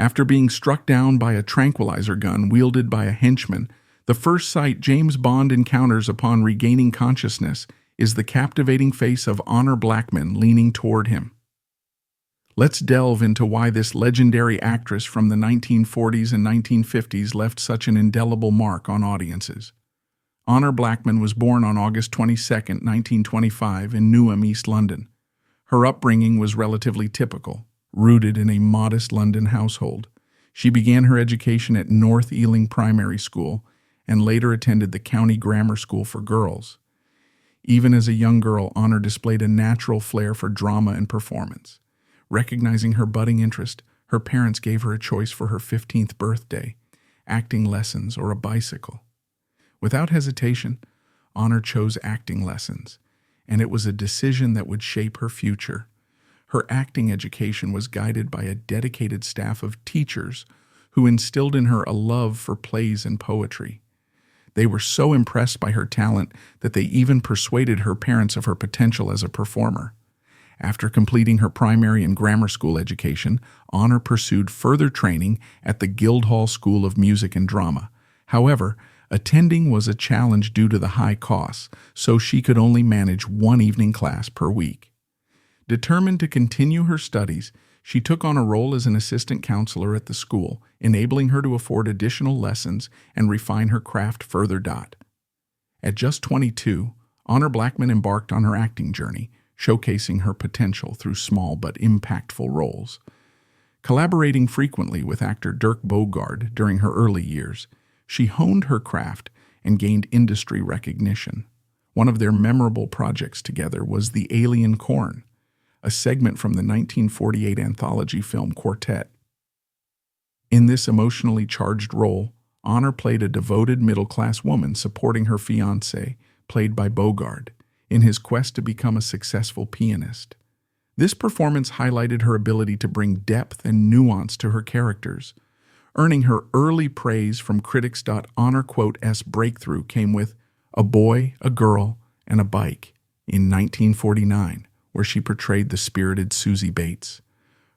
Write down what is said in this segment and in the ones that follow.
After being struck down by a tranquilizer gun wielded by a henchman, the first sight James Bond encounters upon regaining consciousness is the captivating face of Honor Blackman leaning toward him. Let's delve into why this legendary actress from the 1940s and 1950s left such an indelible mark on audiences. Honor Blackman was born on August 22, 1925, in Newham, East London. Her upbringing was relatively typical, rooted in a modest London household. She began her education at North Ealing Primary School and later attended the County Grammar School for Girls. Even as a young girl, Honor displayed a natural flair for drama and performance. Recognizing her budding interest, her parents gave her a choice for her 15th birthday: acting lessons or a bicycle. Without hesitation, Honor chose acting lessons, and it was a decision that would shape her future. Her acting education was guided by a dedicated staff of teachers who instilled in her a love for plays and poetry. They were so impressed by her talent that they even persuaded her parents of her potential as a performer. After completing her primary and grammar school education, Honor pursued further training at the Guildhall School of Music and Drama. However, attending was a challenge due to the high costs, so she could only manage one evening class per week. Determined to continue her studies, she took on a role as an assistant counselor at the school, enabling her to afford additional lessons and refine her craft further. At just 22, Honor Blackman embarked on her acting journey, showcasing her potential through small but impactful roles. Collaborating frequently with actor Dirk Bogarde during her early years, she honed her craft and gained industry recognition. One of their memorable projects together was The Alien Corn, a segment from the 1948 anthology film Quartet. In this emotionally charged role, Honor played a devoted middle-class woman supporting her fiancé, played by Bogarde, in his quest to become a successful pianist. This performance highlighted her ability to bring depth and nuance to her characters, earning her early praise from critics. Honor's breakthrough came with A Boy, a Girl, and a Bike in 1949, where she portrayed the spirited Susie Bates.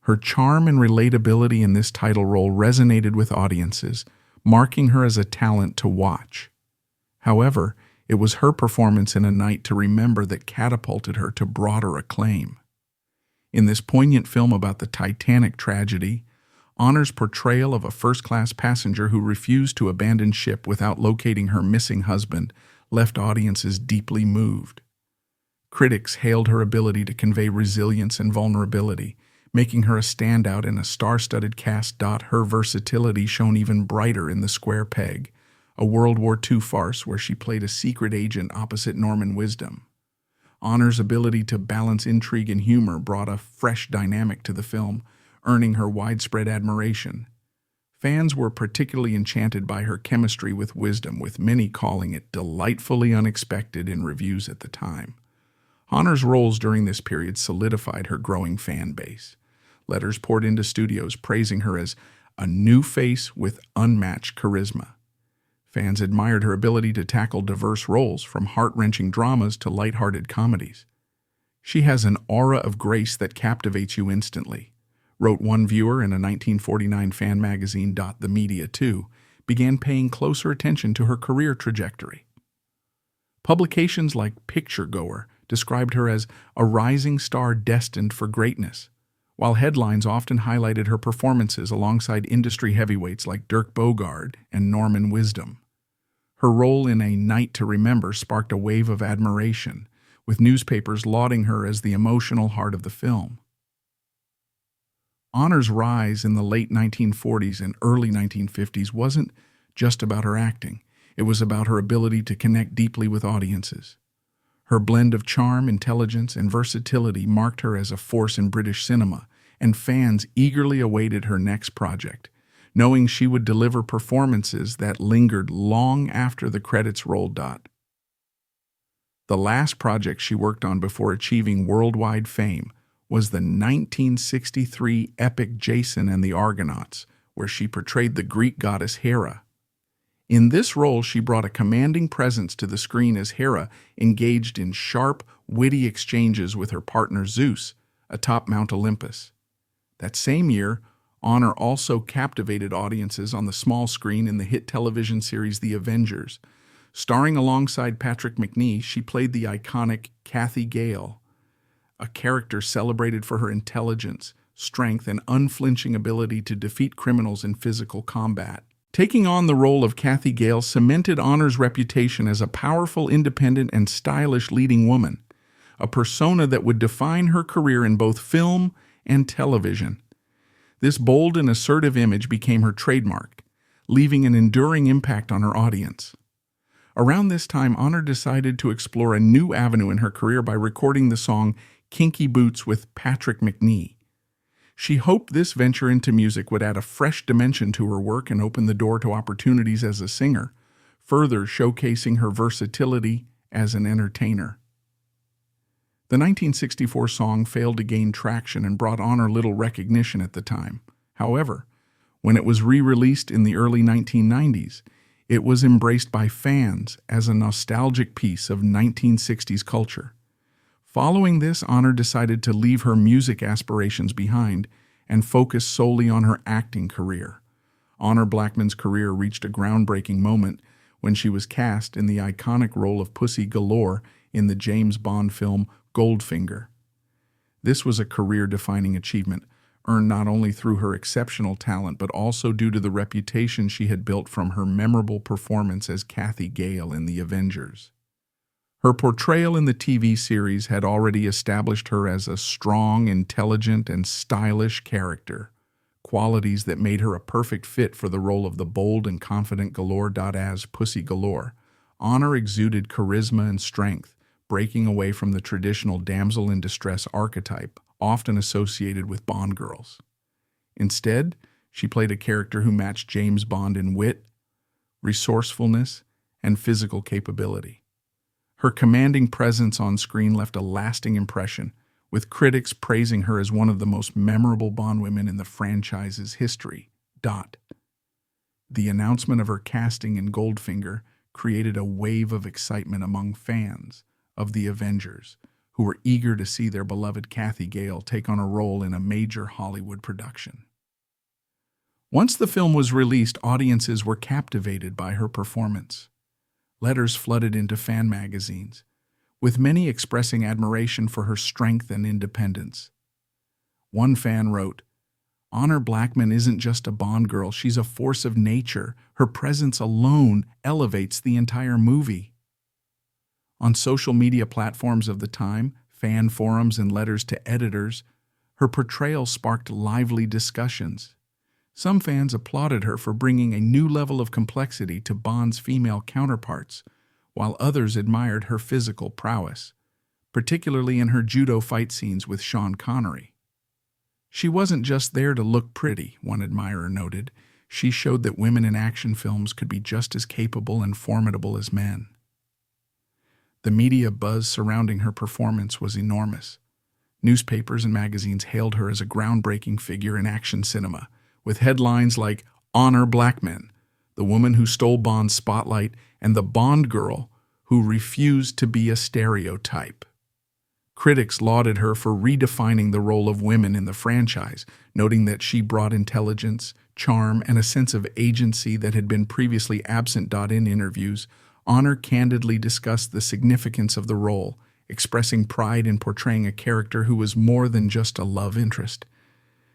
Her charm and relatability in this title role resonated with audiences, marking her as a talent to watch. However, it was her performance in A Night to Remember that catapulted her to broader acclaim. In this poignant film about the Titanic tragedy, Honor's portrayal of a first-class passenger who refused to abandon ship without locating her missing husband left audiences deeply moved. Critics hailed her ability to convey resilience and vulnerability, making her a standout in a star-studded cast. Her versatility shone even brighter in The Square Peg, a World War II farce where she played a secret agent opposite Norman Wisdom. Honor's ability to balance intrigue and humor brought a fresh dynamic to the film, earning her widespread admiration. Fans were particularly enchanted by her chemistry with Wisdom, with many calling it delightfully unexpected in reviews at the time. Honor's roles during this period solidified her growing fan base. Letters poured into studios praising her as a new face with unmatched charisma. Fans admired her ability to tackle diverse roles, from heart-wrenching dramas to light-hearted comedies. "She has an aura of grace that captivates you instantly," wrote one viewer in a 1949 fan magazine. The media, too, began paying closer attention to her career trajectory. Publications like Picture Goer described her as a rising star destined for greatness, while headlines often highlighted her performances alongside industry heavyweights like Dirk Bogarde and Norman Wisdom. Her role in A Night to Remember sparked a wave of admiration, with newspapers lauding her as the emotional heart of the film. Honor's rise in the late 1940s and early 1950s wasn't just about her acting. It was about her ability to connect deeply with audiences. Her blend of charm, intelligence, and versatility marked her as a force in British cinema, and fans eagerly awaited her next project, knowing she would deliver performances that lingered long after the credits rolled. The last project she worked on before achieving worldwide fame was the 1963 epic Jason and the Argonauts, where she portrayed the Greek goddess Hera. In this role, she brought a commanding presence to the screen as Hera engaged in sharp, witty exchanges with her partner Zeus atop Mount Olympus. That same year, Honor also captivated audiences on the small screen in the hit television series The Avengers. Starring alongside Patrick Macnee, she played the iconic Cathy Gale, a character celebrated for her intelligence, strength, and unflinching ability to defeat criminals in physical combat. Taking on the role of Cathy Gale cemented Honor's reputation as a powerful, independent, and stylish leading woman, a persona that would define her career in both film and television. This bold and assertive image became her trademark, leaving an enduring impact on her audience. Around this time, Honor decided to explore a new avenue in her career by recording the song Kinky Boots with Patrick Macnee. She hoped this venture into music would add a fresh dimension to her work and open the door to opportunities as a singer, further showcasing her versatility as an entertainer. The 1964 song failed to gain traction and brought Honor little recognition at the time. However, when it was re-released in the early 1990s, it was embraced by fans as a nostalgic piece of 1960s culture. Following this, Honor decided to leave her music aspirations behind and focus solely on her acting career. Honor Blackman's career reached a groundbreaking moment when she was cast in the iconic role of Pussy Galore in the James Bond film Goldfinger. This was a career-defining achievement, earned not only through her exceptional talent but also due to the reputation she had built from her memorable performance as Cathy Gale in The Avengers. Her portrayal in the TV series had already established her as a strong, intelligent, and stylish character, qualities that made her a perfect fit for the role of the bold and confident Galore. As Pussy Galore, Honor exuded charisma and strength, breaking away from the traditional damsel in distress archetype, often associated with Bond girls. Instead, she played a character who matched James Bond in wit, resourcefulness, and physical capability. Her commanding presence on screen left a lasting impression, with critics praising her as one of the most memorable Bond women in the franchise's history. The announcement of her casting in Goldfinger created a wave of excitement among fans of The Avengers, who were eager to see their beloved Cathy Gale take on a role in a major Hollywood production. Once the film was released, audiences were captivated by her performance. Letters flooded into fan magazines, with many expressing admiration for her strength and independence. One fan wrote, "Honor Blackman isn't just a Bond girl, she's a force of nature. Her presence alone elevates the entire movie." On social media platforms of the time, fan forums and letters to editors, her portrayal sparked lively discussions. Some fans applauded her for bringing a new level of complexity to Bond's female counterparts, while others admired her physical prowess, particularly in her judo fight scenes with Sean Connery. She wasn't just there to look pretty, one admirer noted. She showed that women in action films could be just as capable and formidable as men. The media buzz surrounding her performance was enormous. Newspapers and magazines hailed her as a groundbreaking figure in action cinema, with headlines like "Honor Blackman, the woman who stole Bond's spotlight, and the Bond girl who refused to be a stereotype." Critics lauded her for redefining the role of women in the franchise, noting that she brought intelligence, charm, and a sense of agency that had been previously absent. In interviews, Honor candidly discussed the significance of the role, expressing pride in portraying a character who was more than just a love interest.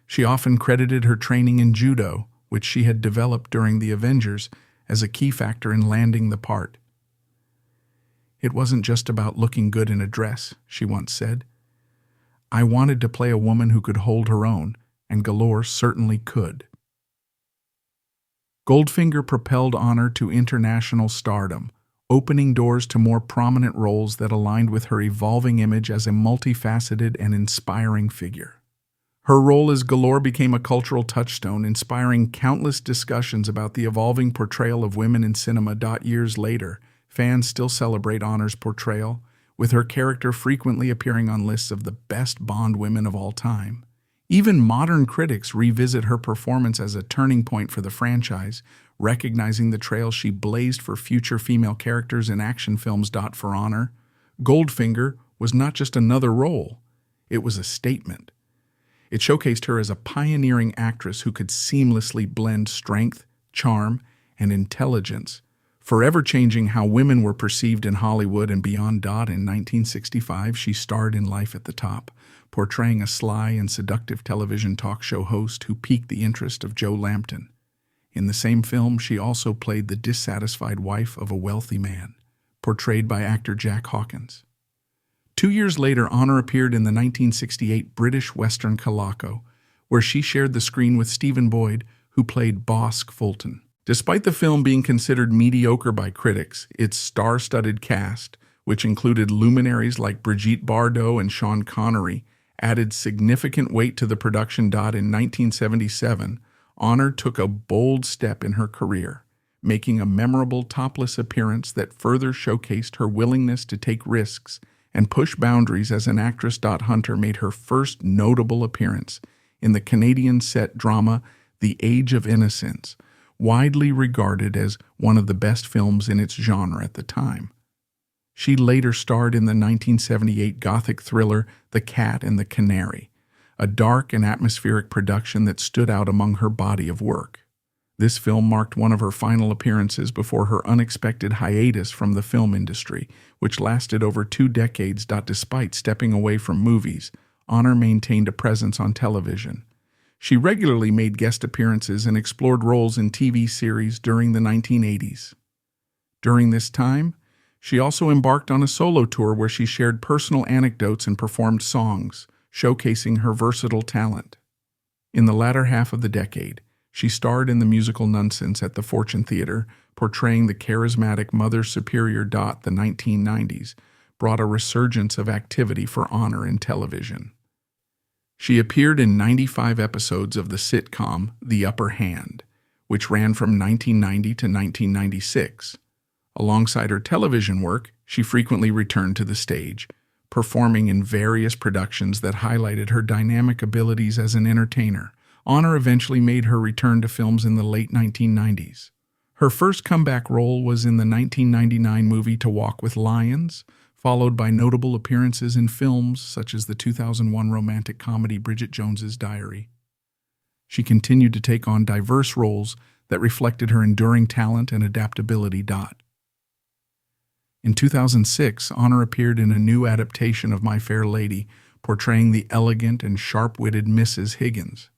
She often credited her training in judo, which she had developed during The Avengers, as a key factor in landing the part. "It wasn't just about looking good in a dress," she once said. "I wanted to play a woman who could hold her own, and Galore certainly could." Goldfinger propelled Honor to international stardom, opening doors to more prominent roles that aligned with her evolving image as a multifaceted and inspiring figure. Her role as Galore became a cultural touchstone, inspiring countless discussions about the evolving portrayal of women in cinema. Years later, fans still celebrate Honor's portrayal, with her character frequently appearing on lists of the best Bond women of all time. Even modern critics revisit her performance as a turning point for the franchise, recognizing the trail she blazed for future female characters in action films. For Honor, Goldfinger was not just another role, it was a statement. It showcased her as a pioneering actress who could seamlessly blend strength, charm, and intelligence, forever changing how women were perceived in Hollywood and beyond. In 1965, she starred in Life at the Top, portraying a sly and seductive television talk show host who piqued the interest of Joe Lampton. In the same film, she also played the dissatisfied wife of a wealthy man, portrayed by actor Jack Hawkins. 2 years later, Honor appeared in the 1968 British Western Calaco, where she shared the screen with Stephen Boyd, who played Bossk Fulton. Despite the film being considered mediocre by critics, its star-studded cast, which included luminaries like Brigitte Bardot and Sean Connery, added significant weight to the production. In 1977, Honor took a bold step in her career, making a memorable topless appearance that further showcased her willingness to take risks and push boundaries as an actress. Hunter made her first notable appearance in the Canadian set drama The Age of Innocence, widely regarded as one of the best films in its genre at the time. She later starred in the 1978 Gothic thriller The Cat and the Canary, a dark and atmospheric production that stood out among her body of work. This film marked one of her final appearances before her unexpected hiatus from the film industry, which lasted over 2 decades. Despite stepping away from movies, Honor maintained a presence on television. She regularly made guest appearances and explored roles in TV series during the 1980s. During this time, she also embarked on a solo tour where she shared personal anecdotes and performed songs, showcasing her versatile talent. In the latter half of the decade, she starred in the musical Nonsense at the Fortune Theater, portraying the charismatic Mother Superior. The 1990s brought a resurgence of activity for Honor in television. She appeared in 95 episodes of the sitcom The Upper Hand, which ran from 1990 to 1996. Alongside her television work, she frequently returned to the stage, performing in various productions that highlighted her dynamic abilities as an entertainer. Honor eventually made her return to films in the late 1990s. Her first comeback role was in the 1999 movie To Walk with Lions, followed by notable appearances in films such as the 2001 romantic comedy Bridget Jones's Diary. She continued to take on diverse roles that reflected her enduring talent and adaptability. In 2006, Honor appeared in a new adaptation of My Fair Lady, portraying the elegant and sharp-witted Mrs. Higgins.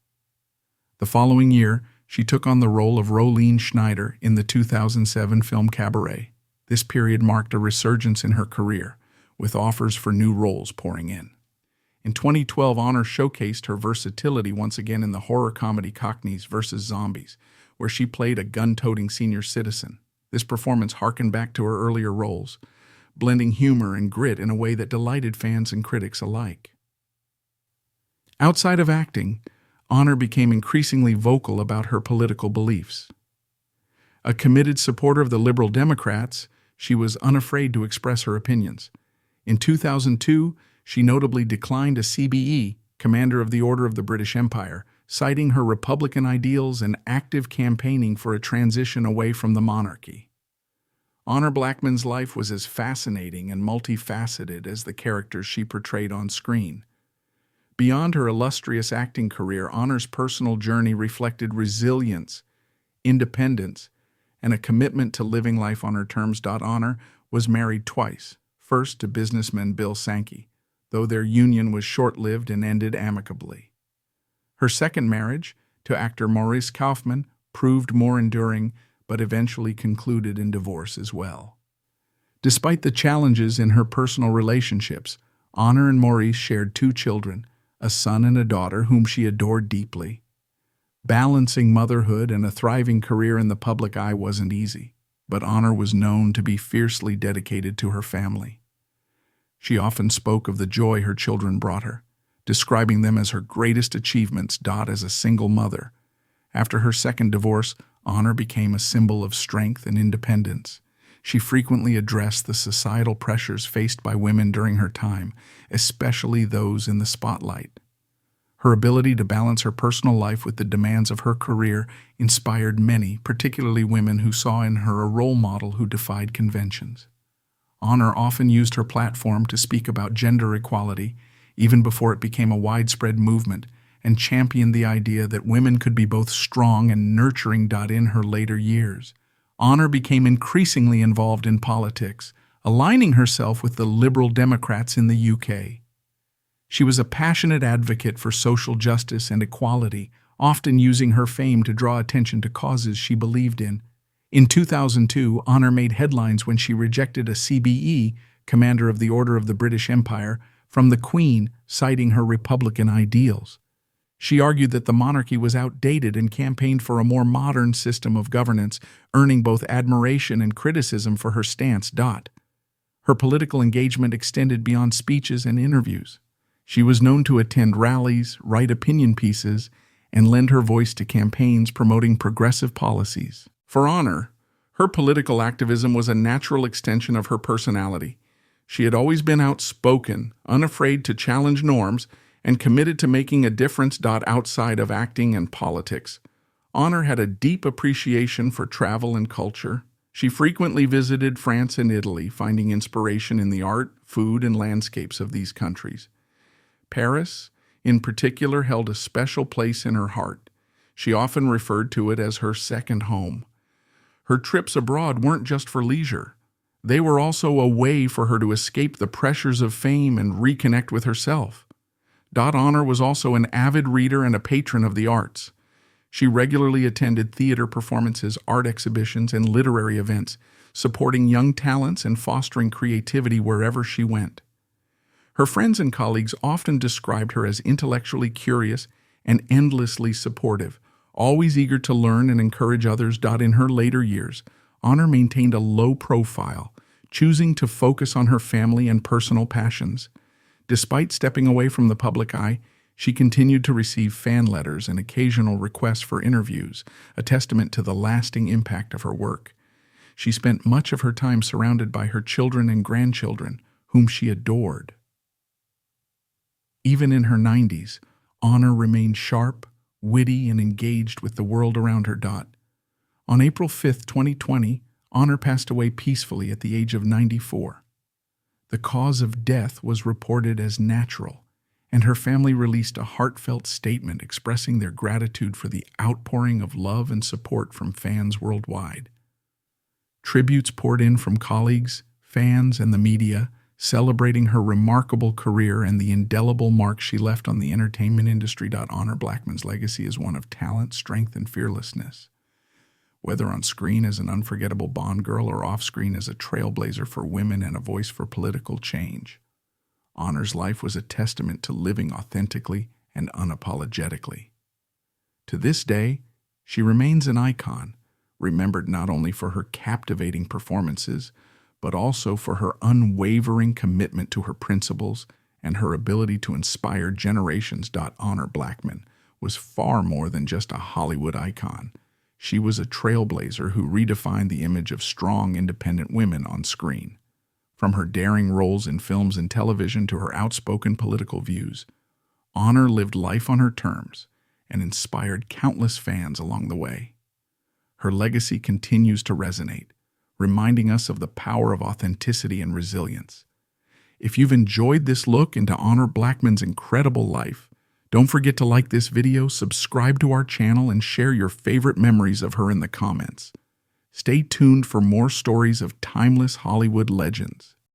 The following year, she took on the role of Rolene Schneider in the 2007 film Cabaret. This period marked a resurgence in her career, with offers for new roles pouring in. In 2012, Honor showcased her versatility once again in the horror comedy Cockneys vs. Zombies, where she played a gun-toting senior citizen. This performance harkened back to her earlier roles, blending humor and grit in a way that delighted fans and critics alike. Outside of acting, Honor became increasingly vocal about her political beliefs. A committed supporter of the Liberal Democrats, she was unafraid to express her opinions. In 2002, she notably declined a CBE, Commander of the Order of the British Empire, citing her Republican ideals and active campaigning for a transition away from the monarchy. Honor Blackman's life was as fascinating and multifaceted as the characters she portrayed on screen. Beyond her illustrious acting career, Honor's personal journey reflected resilience, independence, and a commitment to living life on her terms. Honor was married twice, first to businessman Bill Sankey, though their union was short-lived and ended amicably. Her second marriage, to actor Maurice Kaufman, proved more enduring, but eventually concluded in divorce as well. Despite the challenges in her personal relationships, Honor and Maurice shared 2 children, a son and a daughter whom she adored deeply. Balancing motherhood and a thriving career in the public eye wasn't easy, but Honor was known to be fiercely dedicated to her family. She often spoke of the joy her children brought her, describing them as her greatest achievements. As a single mother, after her second divorce, Honor became a symbol of strength and independence. She frequently addressed the societal pressures faced by women during her time, especially those in the spotlight. Her ability to balance her personal life with the demands of her career inspired many, particularly women who saw in her a role model who defied conventions. Honor often used her platform to speak about gender equality, even before it became a widespread movement, and championed the idea that women could be both strong and nurturing. In her later years, Honor became increasingly involved in politics, aligning herself with the Liberal Democrats in the UK. She was a passionate advocate for social justice and equality, often using her fame to draw attention to causes she believed in. In 2002, Honor made headlines when she rejected a CBE, Commander of the Order of the British Empire, from the Queen, citing her Republican ideals. She argued that the monarchy was outdated and campaigned for a more modern system of governance, earning both admiration and criticism for her stance. Her political engagement extended beyond speeches and interviews. She was known to attend rallies, write opinion pieces, and lend her voice to campaigns promoting progressive policies. For Honor, her political activism was a natural extension of her personality. She had always been outspoken, unafraid to challenge norms, and committed to making a difference. Outside of acting and politics, Honor had a deep appreciation for travel and culture. She frequently visited France and Italy, finding inspiration in the art, food, and landscapes of these countries. Paris, in particular, held a special place in her heart. She often referred to it as her second home. Her trips abroad weren't just for leisure. They were also a way for her to escape the pressures of fame and reconnect with herself. Honor was also an avid reader and a patron of the arts. She regularly attended theater performances, art exhibitions, and literary events, supporting young talents and fostering creativity wherever she went. Her friends and colleagues often described her as intellectually curious and endlessly supportive, always eager to learn and encourage others. In her later years, Honor maintained a low profile, choosing to focus on her family and personal passions. Despite stepping away from the public eye, she continued to receive fan letters and occasional requests for interviews, a testament to the lasting impact of her work. She spent much of her time surrounded by her children and grandchildren, whom she adored. Even in her 90s, Honor remained sharp, witty, and engaged with the world around her. On April 5, 2020, Honor passed away peacefully at the age of 94. The cause of death was reported as natural, and her family released a heartfelt statement expressing their gratitude for the outpouring of love and support from fans worldwide. Tributes poured in from colleagues, fans, and the media, celebrating her remarkable career and the indelible mark she left on the entertainment industry. Honor Blackman's legacy is one of talent, strength, and fearlessness. Whether on screen as an unforgettable Bond girl or off-screen as a trailblazer for women and a voice for political change, Honor's life was a testament to living authentically and unapologetically. To this day, she remains an icon, remembered not only for her captivating performances, but also for her unwavering commitment to her principles and her ability to inspire generations. Honor Blackman was far more than just a Hollywood icon. She was a trailblazer who redefined the image of strong, independent women on screen. From her daring roles in films and television to her outspoken political views, Honor lived life on her terms and inspired countless fans along the way. Her legacy continues to resonate, reminding us of the power of authenticity and resilience. If you've enjoyed this look into Honor Blackman's incredible life, don't forget to like this video, subscribe to our channel, and share your favorite memories of her in the comments. Stay tuned for more stories of timeless Hollywood legends.